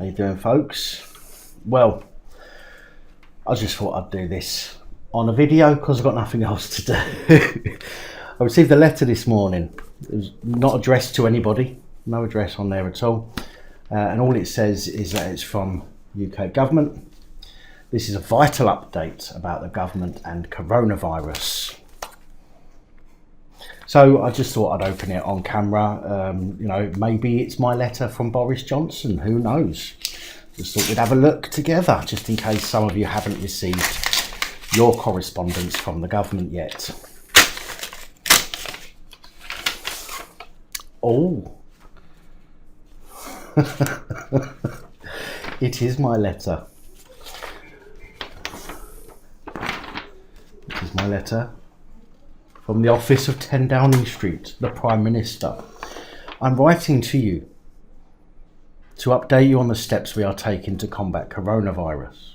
How you doing, folks? Well, I just thought I'd do this on a video because I've got nothing else to do. I received a letter this morning. It was not addressed to anybody, no address on there at all, and all it says is that it's from UK government. This is a vital update about the government and coronavirus. So I just thought I'd open it on camera. Maybe it's my letter from Boris Johnson, who knows? Just thought we'd have a look together, just in case some of you haven't received your correspondence from the government yet. Oh, it is my letter. It is my letter from the office of 10 Downing Street, the Prime Minister. I'm writing to you to update you on the steps we are taking to combat coronavirus.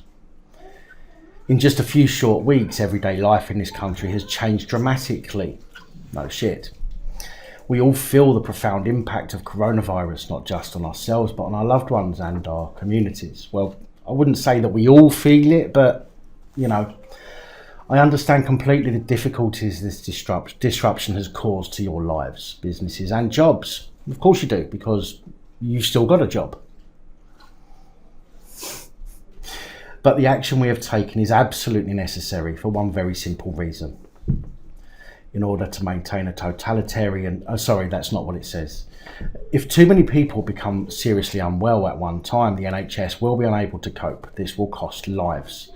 In just a few short weeks, everyday life in this country has changed dramatically. No shit. We all feel the profound impact of coronavirus, not just on ourselves, but on our loved ones and our communities. Well, I wouldn't say that we all feel it, but, I understand completely the difficulties this disruption has caused to your lives, businesses and jobs. Of course you do, because you've still got a job. But the action we have taken is absolutely necessary for one very simple reason. In order to maintain a totalitarian... Oh, sorry, that's not what it says. If too many people become seriously unwell at one time, the NHS will be unable to cope. This will cost lives.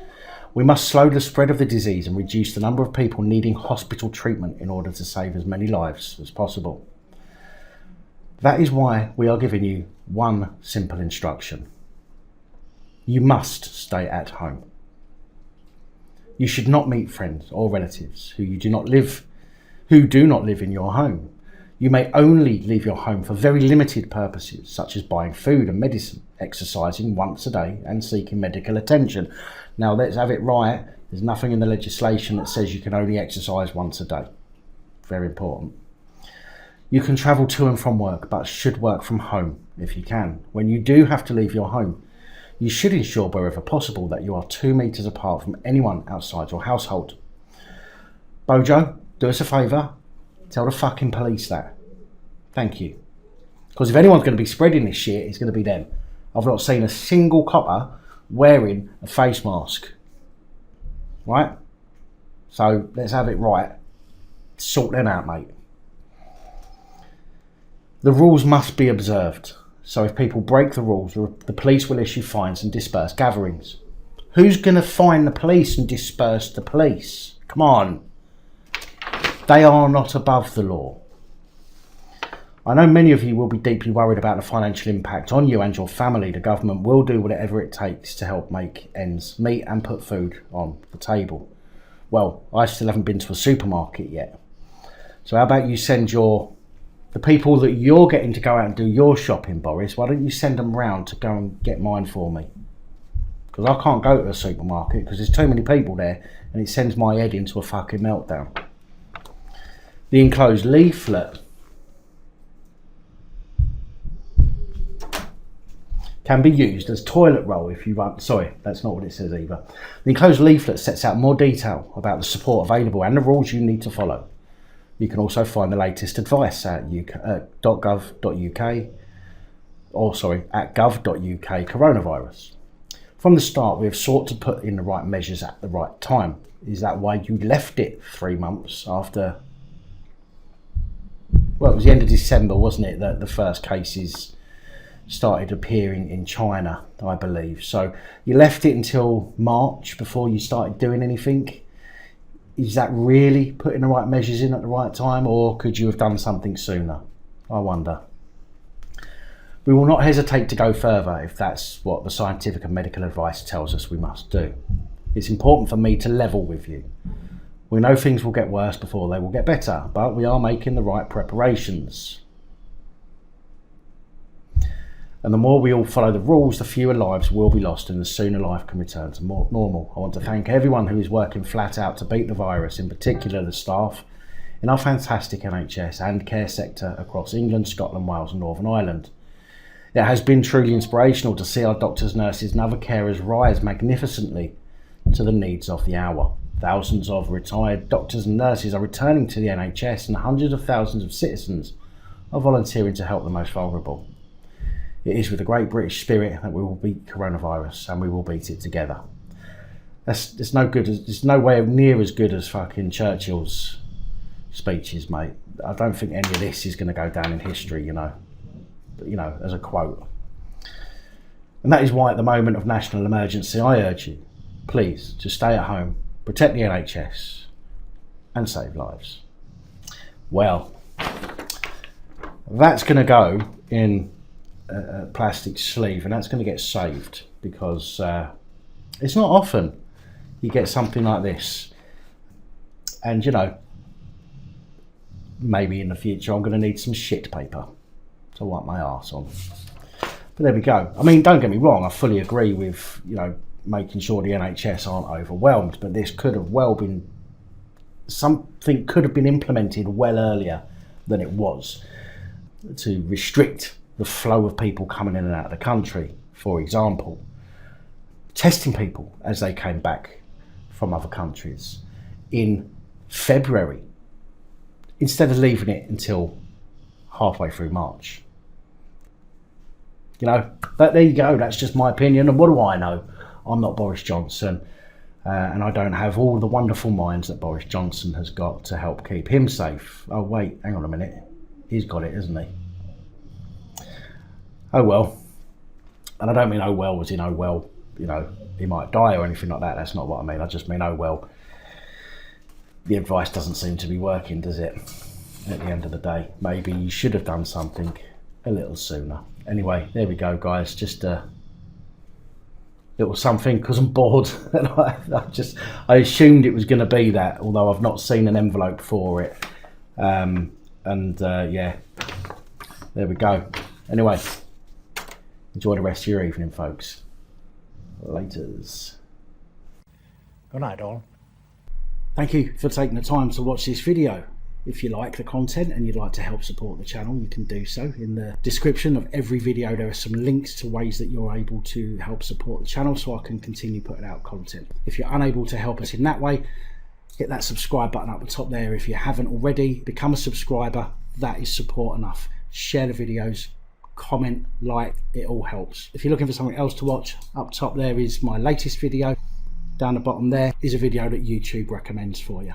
We must slow the spread of the disease and reduce the number of people needing hospital treatment in order to save as many lives as possible. That is why we are giving you one simple instruction. You must stay at home. You should not meet friends or relatives who do not live in your home. You may only leave your home for very limited purposes, such as buying food and medicine, exercising once a day and seeking medical attention. Now, let's have it right. There's nothing in the legislation that says you can only exercise once a day. Very important. You can travel to and from work, but should work from home if you can. When you do have to leave your home, you should ensure wherever possible that you are 2 meters apart from anyone outside your household. Bojo, do us a favour. Tell the fucking police that. Thank you. Because if anyone's going to be spreading this shit, it's going to be them. I've not seen a single copper wearing a face mask. Right? So let's have it right. Sort them out, mate. The rules must be observed. So if people break the rules, the police will issue fines and disperse gatherings. Who's going to fine the police and disperse the police? Come on. They are not above the law. I know many of you will be deeply worried about the financial impact on you and your family. The government will do whatever it takes to help make ends meet and put food on the table. Well, I still haven't been to a supermarket yet. So how about you send the people that you're getting to go out and do your shopping, Boris, why don't you send them round to go and get mine for me? Because I can't go to a supermarket because there's too many people there and it sends my head into a fucking meltdown. The enclosed leaflet can be used as toilet roll if you want. Sorry, that's not what it says either. The enclosed leaflet sets out more detail about the support available and the rules you need to follow. You can also find the latest advice at gov.uk at gov.uk coronavirus. From the start, we have sought to put in the right measures at the right time. Is that why you left it 3 months after? Well, it was the end of December, wasn't it, that the first cases started appearing in China, I believe. So you left it until March before you started doing anything. Is that really putting the right measures in at the right time, or could you have done something sooner? I wonder. We will not hesitate to go further if that's what the scientific and medical advice tells us we must do. It's important for me to level with you. We know things will get worse before they will get better, but we are making the right preparations. And the more we all follow the rules, the fewer lives will be lost and the sooner life can return to more normal. I want to thank everyone who is working flat out to beat the virus, in particular the staff in our fantastic NHS and care sector across England, Scotland, Wales and Northern Ireland. It has been truly inspirational to see our doctors, nurses and other carers rise magnificently to the needs of the hour. Thousands of retired doctors and nurses are returning to the NHS, and hundreds of thousands of citizens are volunteering to help the most vulnerable. It is with a great British spirit that we will beat coronavirus, and we will beat it together. It's no good. It's no way near as good as fucking Churchill's speeches, mate. I don't think any of this is going to go down in history, you know, as a quote. And that is why at the moment of national emergency, I urge you, please, to stay at home, protect the NHS and save lives. Well, that's going to go in a plastic sleeve, and that's going to get saved, because it's not often you get something like this. And you know, maybe in the future I'm going to need some shit paper to wipe my arse on. But there we go. I mean, don't get me wrong, I fully agree with, you know, making sure the NHS aren't overwhelmed, but this could have well been, something could have been implemented well earlier than it was, to restrict the flow of people coming in and out of the country. For example, testing people as they came back from other countries in February, instead of leaving it until halfway through March. You know, but there you go, that's just my opinion, and what do I know? I'm not Boris Johnson, and I don't have all the wonderful minds that Boris Johnson has got to help keep him safe. Oh wait, hang on a minute, he's got it, isn't he? Oh well. And I don't mean oh well as in oh well, you know, he might die or anything like that. That's not what I mean. I just mean, oh well, the advice doesn't seem to be working, does it? At the end of the day, maybe you should have done something a little sooner. Anyway, there we go, guys. Just a little something, because I'm bored. And I assumed it was going to be that, although I've not seen an envelope for it. Yeah, there we go. Anyway, enjoy the rest of your evening, folks. Laters. Good night, all. Thank you for taking the time to watch this video. If you like the content and you'd like to help support the channel, you can do so. In the description of every video there are some links to ways that you're able to help support the channel so I can continue putting out content. If you're unable to help us in that way, hit that subscribe button up the top there. If you haven't already, become a subscriber. That is support enough. Share the videos, comment, like, it all helps. If you're looking for something else to watch, up top there is my latest video. Down the bottom there is a video that YouTube recommends for you.